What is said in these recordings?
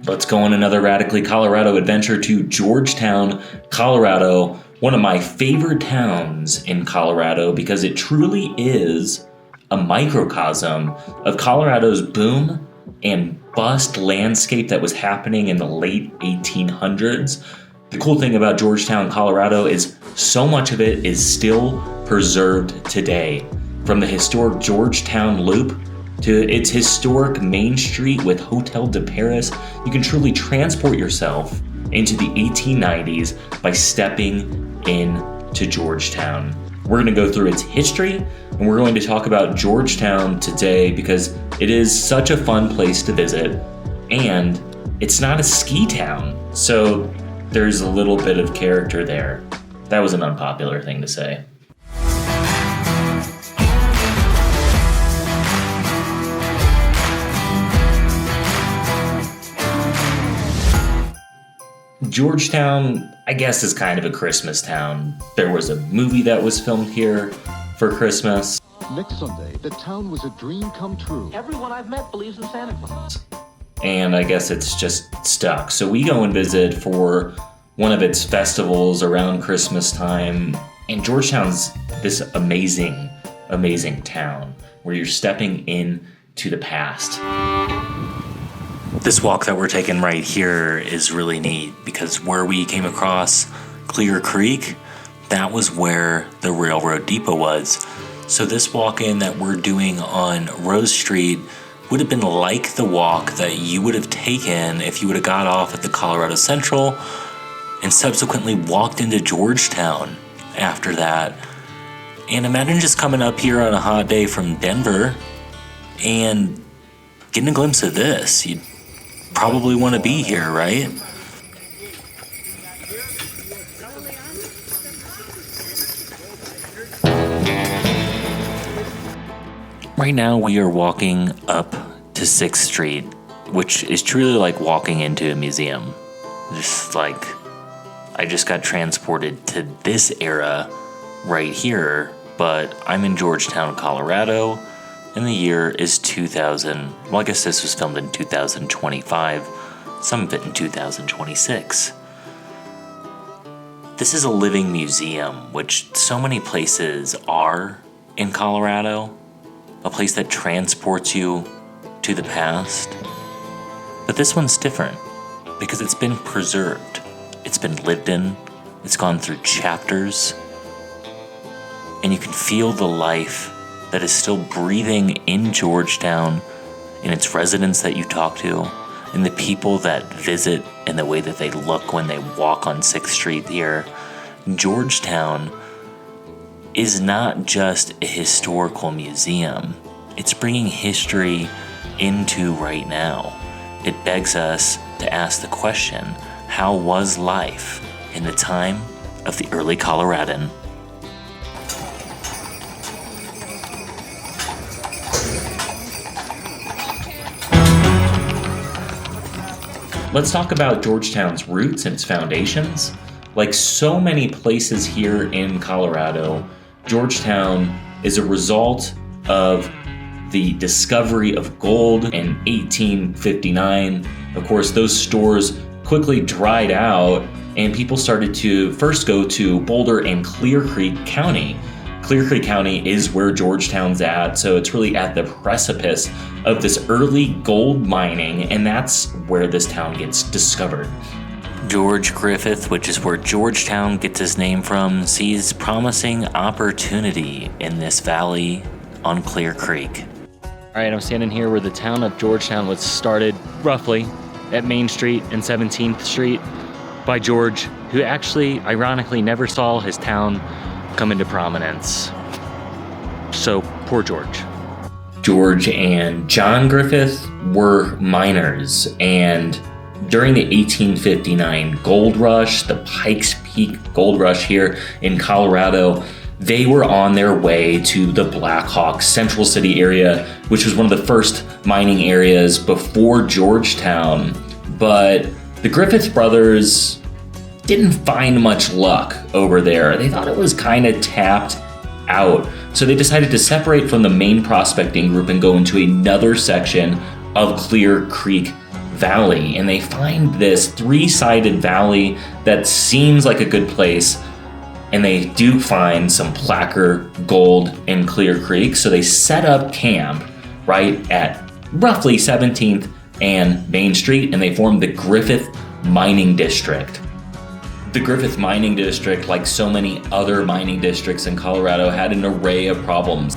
Let's go on another Radically Colorado adventure to Georgetown, Colorado, one of my favorite towns in Colorado because it truly is a microcosm of Colorado's boom and bust landscape that was happening in the late 1800s. The cool thing about Georgetown, Colorado is so much of it is still preserved today. From the historic Georgetown Loop to its historic Main Street with Hotel de Paris, you can truly transport yourself into the 1890s by stepping into Georgetown. We're going to go through its history, and we're going to talk about Georgetown today because it is such a fun place to visit, and it's not a ski town, so there's a little bit of character there. That was an unpopular thing to say. Georgetown, I guess, is kind of a Christmas town. There was a movie that was filmed here for Christmas. Next Sunday, the town was a dream come true. Everyone I've met believes in Santa Claus. And I guess it's just stuck. So we go and visit for one of its festivals around Christmas time. And Georgetown's this amazing, amazing town where you're stepping into the past. This walk that we're taking right here is really neat because where we came across Clear Creek, that was where the railroad depot was. So this walk-in that we're doing on Rose Street would have been like the walk that you would have taken if you would have got off at the Colorado Central and subsequently walked into Georgetown after that. And imagine just coming up here on a hot day from Denver and getting a glimpse of this. You'd probably want to be here, right? Right now we are walking up to 6th Street, which is truly like walking into a museum. Just like, I just got transported to this era right here, but I'm in Georgetown, Colorado, and the year is 2000. Well, I guess this was filmed in 2025, some of it in 2026. This is a living museum, which so many places are in Colorado, a place that transports you to the past. But this one's different because it's been preserved. It's been lived in. It's gone through chapters. And you can feel the life that is still breathing in Georgetown, in its residents that you talk to, and the people that visit and the way that they look when they walk on 6th Street here. Georgetown is not just a historical museum. It's bringing history into right now. It begs us to ask the question, how was life in the time of the early Coloradan? Let's talk about Georgetown's roots and its foundations. Like so many places here in Colorado, Georgetown is a result of the discovery of gold in 1859. Of course, those stores quickly dried out and people started to first go to Boulder and Clear Creek County. Clear Creek County is where Georgetown's at, so it's really at the precipice of this early gold mining, and that's where this town gets discovered. George Griffith, which is where Georgetown gets its name from, sees promising opportunity in this valley on Clear Creek. All right, I'm standing here where the town of Georgetown was started, roughly, at Main Street and 17th Street by George, who actually, ironically, never saw his town come into prominence. So, poor George. George and John Griffith were miners, and during the 1859 gold rush, the Pikes Peak gold rush here in Colorado, they were on their way to the Black Hawk Central City area, which was one of the first mining areas before Georgetown. But the Griffith brothers didn't find much luck over there. They thought it was kind of tapped out. So they decided to separate from the main prospecting group and go into another section of Clear Creek valley, and they find this three-sided valley that seems like a good place, and they do find some placer gold in Clear Creek, so they set up camp right at roughly 17th and Main Street, and they form the Griffith Mining District. The Griffith Mining District, like so many other mining districts in Colorado, had an array of problems.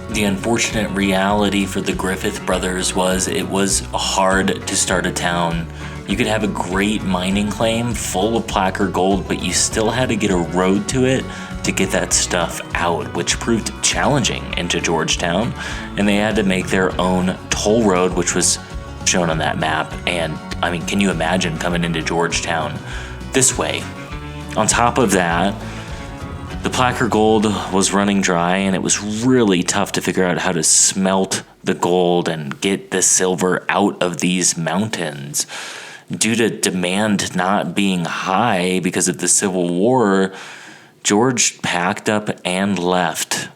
The unfortunate reality for the Griffith brothers was it was hard to start a town. You could have a great mining claim full of placer gold, but you still had to get a road to it to get that stuff out, which proved challenging into Georgetown. And they had to make their own toll road, which was shown on that map. And I mean, can you imagine coming into Georgetown this way? On top of that, the placer gold was running dry, and it was really tough to figure out how to smelt the gold and get the silver out of these mountains. Due to demand not being high because of the Civil War, George packed up and left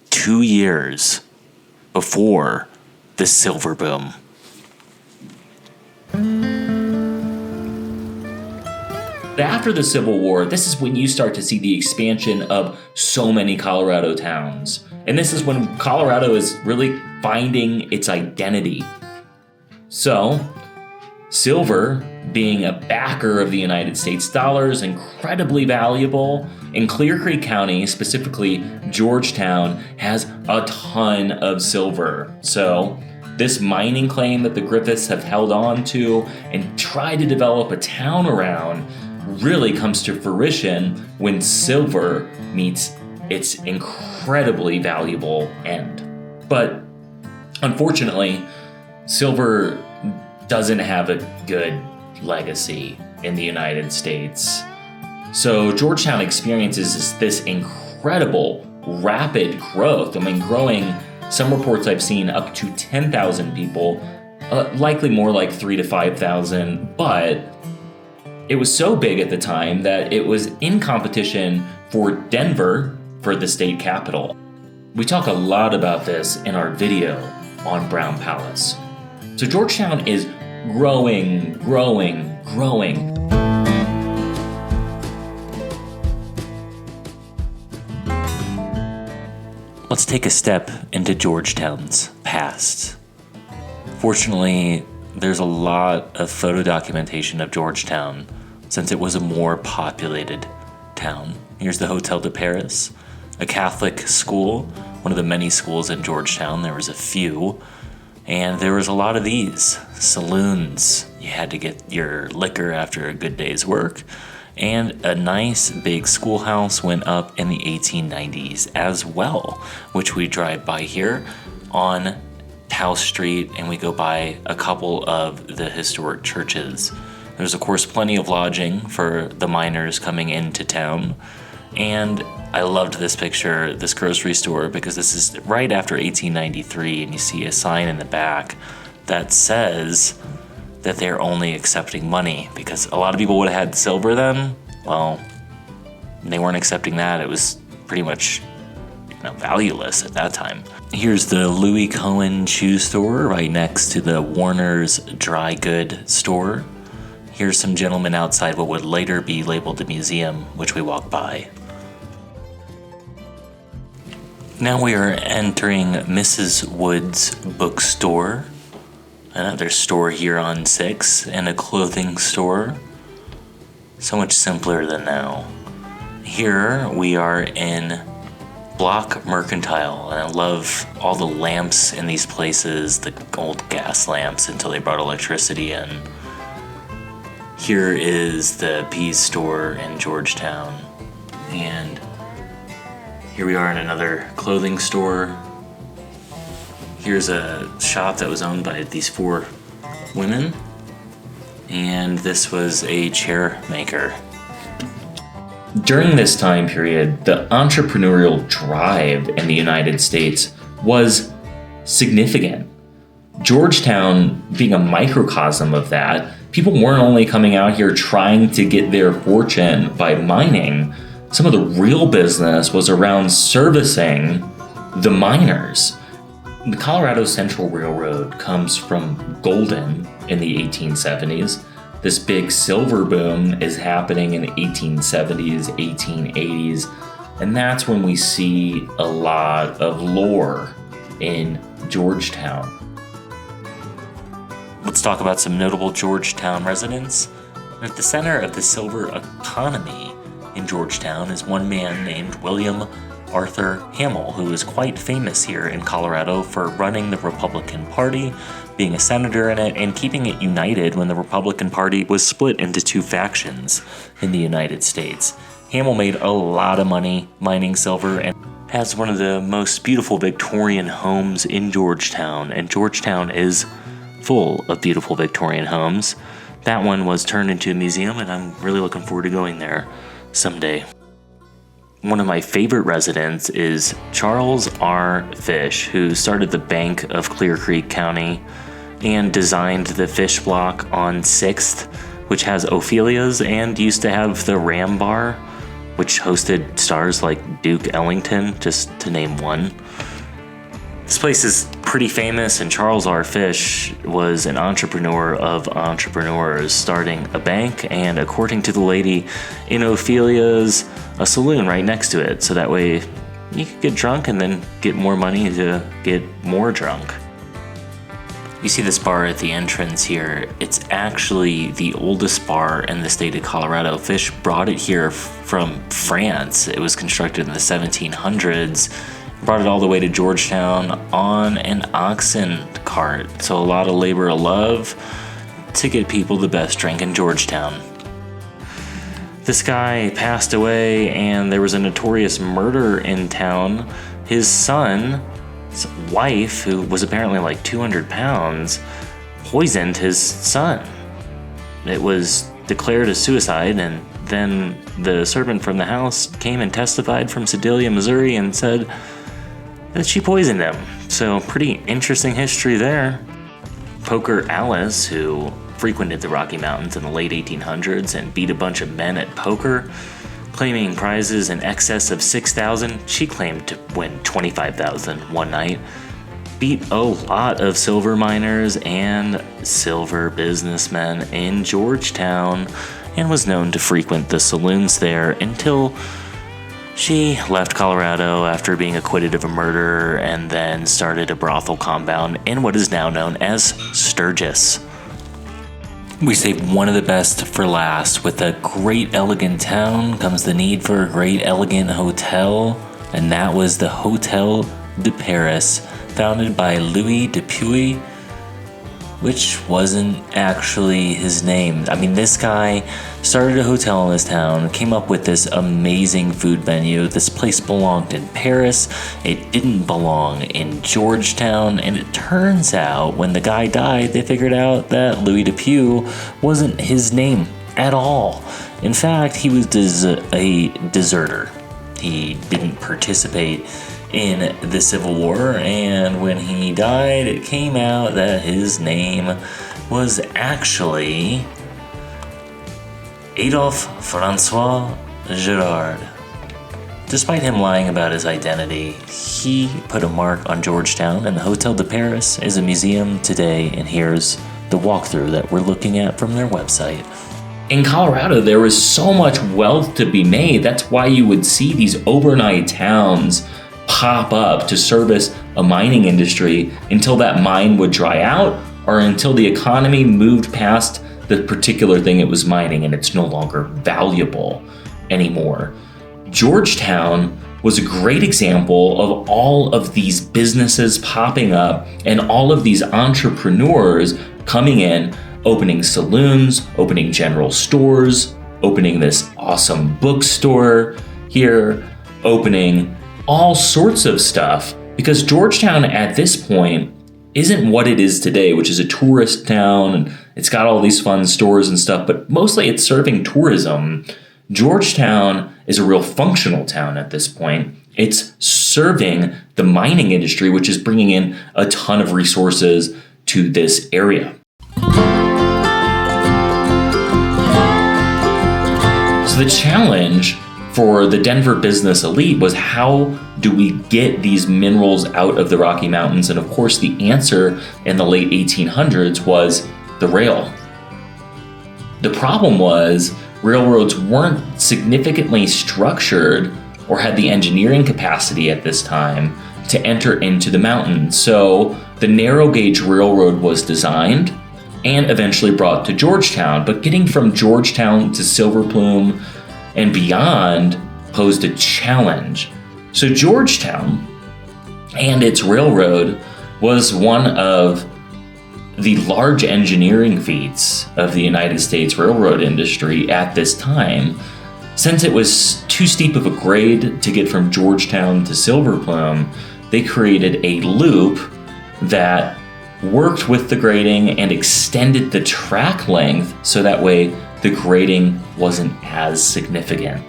2 years before the silver boom. After the Civil War, this is when you start to see the expansion of so many Colorado towns. And this is when Colorado is really finding its identity. So, silver, being a backer of the United States dollar, is incredibly valuable. In Clear Creek County, specifically Georgetown, has a ton of silver. So, this mining claim that the Griffiths have held on to and tried to develop a town around really comes to fruition when silver meets its incredibly valuable end. But unfortunately, silver doesn't have a good legacy in the United States. So Georgetown experiences this incredible rapid growth. I mean, growing, some reports I've seen up to 10,000 people, likely more like 3,000 to 5,000, but it was so big at the time that it was in competition for Denver for the state capital. We talk a lot about this in our video on Brown Palace. So Georgetown is growing. Let's take a step into Georgetown's past. Fortunately, there's a lot of photo documentation of Georgetown since it was a more populated town. Here's the Hotel de Paris, a Catholic school, one of the many schools in Georgetown. There was a few, and there was a lot of these saloons. You had to get your liquor after a good day's work, and a nice big schoolhouse went up in the 1890s as well, which we drive by here on House Street, and we go by a couple of the historic churches. There's of course plenty of lodging for the miners coming into town, and I loved this picture, this grocery store, because this is right after 1893, and you see a sign in the back that says that they're only accepting money, because a lot of people would have had silver then. Well, they weren't accepting that. It was pretty much valueless at that time. Here's the Louis Cohen shoe store right next to the Warner's dry good store. Here's some gentlemen outside what would later be labeled a museum, which we walk by. Now we are entering Mrs. Wood's bookstore, another store here on 6, and a clothing store. So much simpler than now. Here we are in Block Mercantile, and I love all the lamps in these places, the old gas lamps until they brought electricity in. Here is the Pease store in Georgetown, and here we are in another clothing store. Here's a shop that was owned by these 4 women, and this was a chair maker. During this time period, the entrepreneurial drive in the United States was significant. Georgetown being a microcosm of that, people weren't only coming out here trying to get their fortune by mining. Some of the real business was around servicing the miners. The Colorado Central Railroad comes from Golden in the 1870s. This big silver boom is happening in the 1870s, 1880s, and that's when we see a lot of lore in Georgetown. Let's talk about some notable Georgetown residents. At the center of the silver economy in Georgetown is one man named William Arthur Hamill, who is quite famous here in Colorado for running the Republican Party, being a senator in it, and keeping it united when the Republican Party was split into two factions in the United States. Hamill made a lot of money mining silver and has one of the most beautiful Victorian homes in Georgetown, and Georgetown is full of beautiful Victorian homes. That one was turned into a museum, and I'm really looking forward to going there someday. One of my favorite residents is Charles R. Fish, who started the Bank of Clear Creek County and designed the fish block on 6th, which has Ophelia's, and used to have the Ram Bar, which hosted stars like Duke Ellington, just to name one. This place is pretty famous, and Charles R. Fish was an entrepreneur of entrepreneurs, starting a bank, and according to the lady in Ophelia's, a saloon right next to it, so that way you could get drunk and then get more money to get more drunk. You see this bar at the entrance here. It's actually the oldest bar in the state of Colorado. Fish brought it here from France. It was constructed in the 1700s. Brought it all the way to Georgetown on an oxen cart. So a lot of labor of love to get people the best drink in Georgetown. This guy passed away, and there was a notorious murder in town. His son's wife, who was apparently like 200 pounds, poisoned his son. It was declared a suicide, and then the servant from the house came and testified from Sedalia, Missouri, and said that she poisoned him. So pretty interesting history there. Poker Alice, who frequented the Rocky Mountains in the late 1800s and beat a bunch of men at poker, claiming prizes in excess of $6,000. She claimed to win $25,000 one night. Beat a lot of silver miners and silver businessmen in Georgetown, and was known to frequent the saloons there until she left Colorado after being acquitted of a murder, and then started a brothel compound in what is now known as Sturgis. We saved one of the best for last. With a great elegant town comes the need for a great elegant hotel, and that was the Hotel de Paris, founded by Louis Dupuy, which wasn't actually his name. I mean, this guy started a hotel in this town, came up with this amazing food menu. This place belonged in Paris. It didn't belong in Georgetown. And it turns out when the guy died, they figured out that Louis Dupuy wasn't his name at all. In fact, he was a deserter. He didn't participate in the Civil War, and when he died, it came out that his name was actually Adolphe Francois Girard. Despite him lying about his identity, he put a mark on Georgetown, and the Hotel de Paris is a museum today, and here's the walkthrough that we're looking at from their website. In Colorado, there was so much wealth to be made. That's why you would see these overnight towns pop up to service a mining industry until that mine would dry out, or until the economy moved past the particular thing it was mining and it's no longer valuable anymore. Georgetown was a great example of all of these businesses popping up and all of these entrepreneurs coming in, opening saloons, opening general stores, opening this awesome bookstore here, opening all sorts of stuff, because Georgetown at this point isn't what it is today, which is a tourist town, and it's got all these fun stores and stuff, but mostly it's serving tourism. Georgetown is a real functional town at this point. It's serving the mining industry, which is bringing in a ton of resources to this area. So the challenge for the Denver business elite was, how do we get these minerals out of the Rocky Mountains? And of course, the answer in the late 1800s was the rail. The problem was railroads weren't significantly structured or had the engineering capacity at this time to enter into the mountains. So the narrow gauge railroad was designed and eventually brought to Georgetown. But getting from Georgetown to Silver Plume and beyond posed a challenge. So Georgetown and its railroad was one of the large engineering feats of the United States railroad industry at this time. Since it was too steep of a grade to get from Georgetown to Silver Plume, they created a loop that worked with the grading and extended the track length so that way the grading wasn't as significant.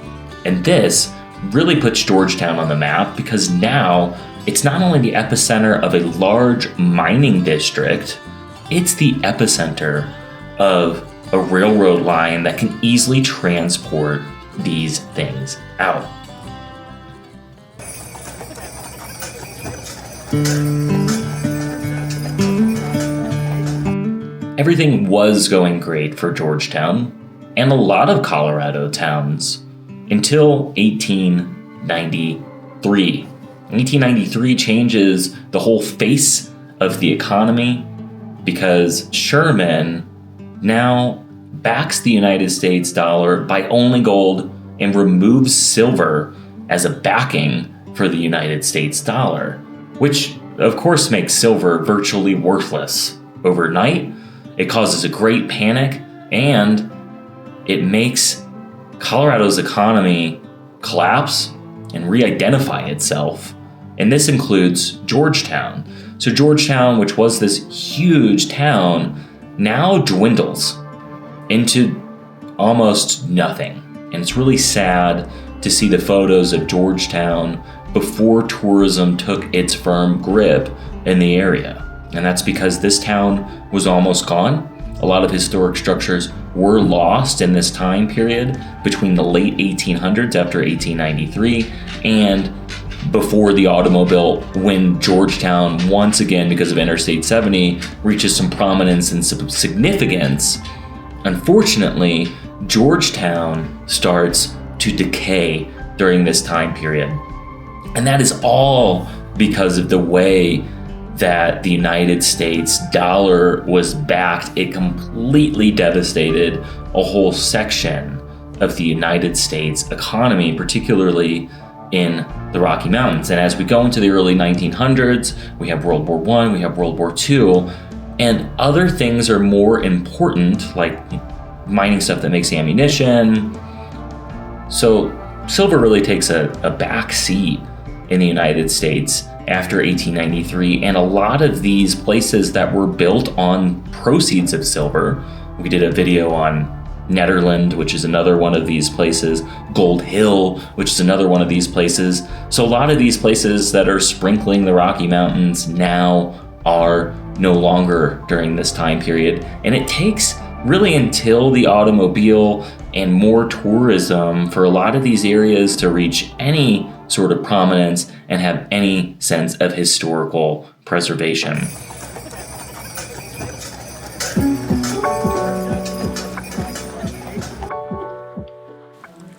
And this really puts Georgetown on the map, because now it's not only the epicenter of a large mining district, it's the epicenter of a railroad line that can easily transport these things out. Everything was going great for Georgetown and a lot of Colorado towns until 1893. 1893 changes the whole face of the economy, because Sherman now backs the United States dollar by only gold and removes silver as a backing for the United States dollar, which of course makes silver virtually worthless overnight. It causes a great panic, and it makes Colorado's economy collapse and re-identify itself. And this includes Georgetown. So Georgetown, which was this huge town, now dwindles into almost nothing. And it's really sad to see the photos of Georgetown before tourism took its firm grip in the area. And that's because this town was almost gone. A lot of historic structures were lost in this time period between the late 1800s after 1893 and before the automobile, when Georgetown, once again because of Interstate 70, reaches some prominence and some significance. Unfortunately, Georgetown starts to decay during this time period. And that is all because of the way that the United States dollar was backed. It completely devastated a whole section of the United States economy, particularly in the Rocky Mountains. And as we go into the early 1900s, we have World War I, we have World War II, and other things are more important, like mining stuff that makes ammunition. So silver really takes a back seat in the United States after 1893, and a lot of these places that were built on proceeds of silver, we did a video on Nederland, which is another one of these places, Gold Hill, which is another one of these places. So a lot of these places that are sprinkling the Rocky Mountains now are no longer during this time period. And it takes really until the automobile and more tourism for a lot of these areas to reach any sort of prominence and have any sense of historical preservation.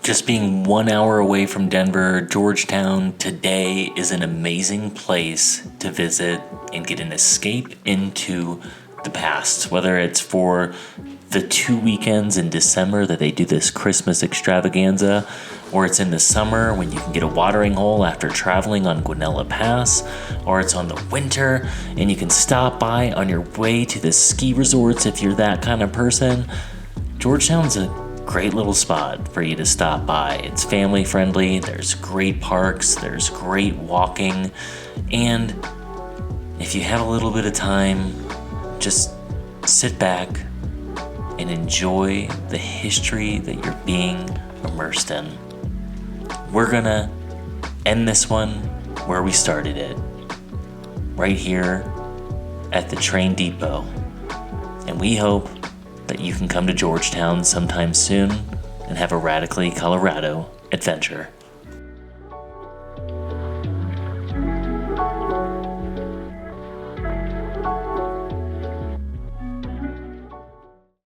Just being 1 hour away from Denver, Georgetown Today is an amazing place to visit and get an escape into the past, whether it's for the 2 weekends in December that they do this Christmas extravaganza, or it's in the summer when you can get a watering hole after traveling on Guanella Pass, or it's on the winter and you can stop by on your way to the ski resorts if you're that kind of person. Georgetown's a great little spot for you to stop by. It's family friendly, there's great parks, there's great walking, and if you have a little bit of time, just sit back and enjoy the history that you're being immersed in. We're gonna end this one where we started it, right here at the train depot. And we hope that you can come to Georgetown sometime soon and have a radically Colorado adventure.